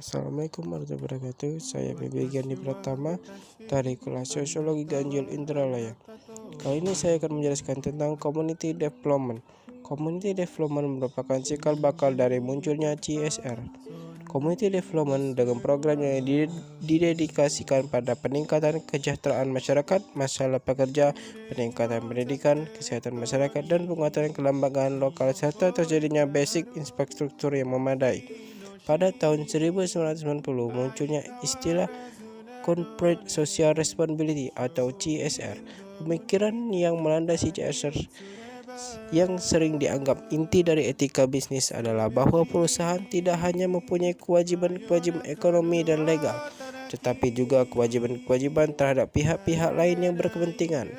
Assalamualaikum warahmatullahi wabarakatuh. Saya Bibi Gandhi Pratama dari kelas Sosiologi Ganjil Indralaya. Kali ini saya akan menjelaskan tentang Community Development. Community Development merupakan cikal bakal dari munculnya CSR. Community Development dengan program yang didedikasikan pada peningkatan kesejahteraan masyarakat, masalah pekerja, peningkatan pendidikan, kesehatan masyarakat, dan penguatan kelembagaan lokal serta terjadinya basic infrastruktur yang memadai. Pada tahun 1990 munculnya istilah Corporate Social Responsibility atau CSR. Pemikiran yang melandasi CSR yang sering dianggap inti dari etika bisnis adalah bahwa perusahaan tidak hanya mempunyai kewajiban-kewajiban ekonomi dan legal, tetapi juga kewajiban-kewajiban terhadap pihak-pihak lain yang berkepentingan,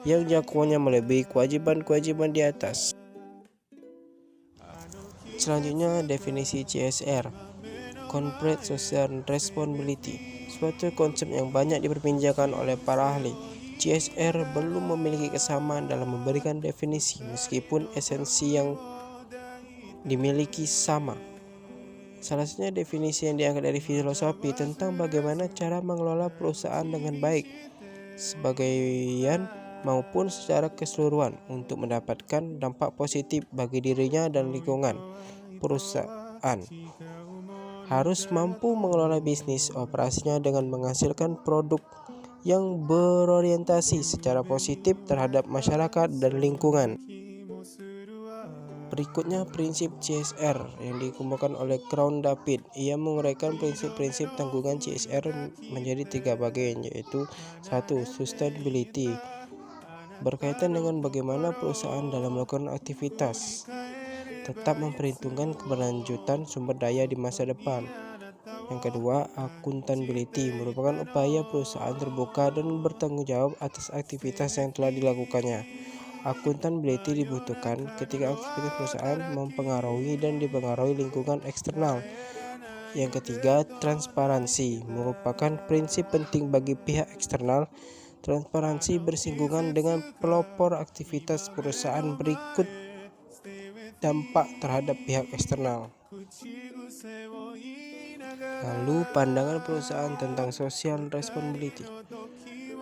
yang jangkauannya melebihi kewajiban-kewajiban di atas. Selanjutnya, definisi CSR, Corporate Social Responsibility, suatu konsep yang banyak diperbincangkan oleh para ahli. CSR belum memiliki kesamaan dalam memberikan definisi, meskipun esensi yang dimiliki sama. Salah satunya definisi yang diangkat dari filosofi tentang bagaimana cara mengelola perusahaan dengan baik, sebagian maupun secara keseluruhan, untuk mendapatkan dampak positif bagi dirinya dan lingkungan. Perusahaan harus mampu mengelola bisnis operasinya dengan menghasilkan produk yang berorientasi secara positif terhadap masyarakat dan lingkungan. Berikutnya prinsip CSR yang dikemukakan oleh Crown David. Ia menguraikan prinsip-prinsip tanggungan CSR menjadi 3 bagian, yaitu 1. Sustainability, berkaitan dengan bagaimana perusahaan dalam melakukan aktivitas tetap memperhitungkan keberlanjutan sumber daya di masa depan. Yang kedua, accountability, merupakan upaya perusahaan terbuka dan bertanggung jawab atas aktivitas yang telah dilakukannya. Accountability dibutuhkan ketika aktivitas perusahaan mempengaruhi dan dipengaruhi lingkungan eksternal. Yang ketiga, transparansi, merupakan prinsip penting bagi pihak eksternal. Transparansi bersinggungan dengan pelopor aktivitas perusahaan berikut dampak terhadap pihak eksternal. Lalu pandangan perusahaan tentang social responsibility.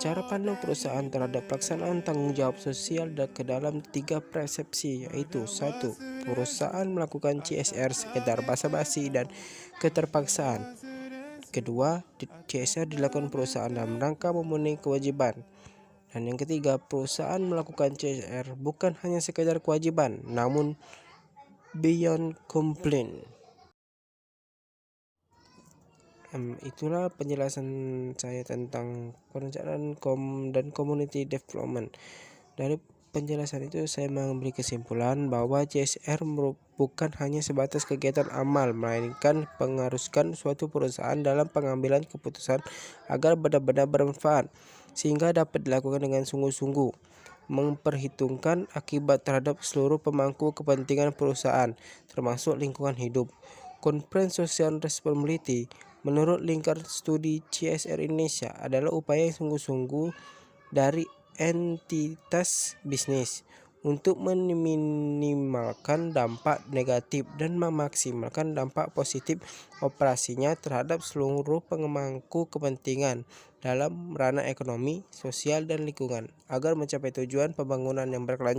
Cara pandang perusahaan terhadap pelaksanaan tanggung jawab sosial ke dalam 3 persepsi, yaitu 1. Perusahaan melakukan CSR sekedar basa-basi dan keterpaksaan. Kedua, CSR dilakukan perusahaan dalam rangka memenuhi kewajiban. Dan yang ketiga, perusahaan melakukan CSR bukan hanya sekedar kewajiban, namun beyond complaint. Itulah penjelasan saya tentang perencanaan dan community development. Dari penjelasan itu saya mengambil kesimpulan bahwa CSR bukan hanya sebatas kegiatan amal, melainkan mengharuskan suatu perusahaan dalam pengambilan keputusan agar benar-benar bermanfaat, sehingga dapat dilakukan dengan sungguh-sungguh, memperhitungkan akibat terhadap seluruh pemangku kepentingan perusahaan, termasuk lingkungan hidup. Corporate Social Responsibility menurut Lingkar Studi CSR Indonesia adalah upaya yang sungguh-sungguh dari entitas bisnis untuk meminimalkan dampak negatif dan memaksimalkan dampak positif operasinya terhadap seluruh pemangku kepentingan dalam ranah ekonomi, sosial, dan lingkungan agar mencapai tujuan pembangunan yang berkelanjutan.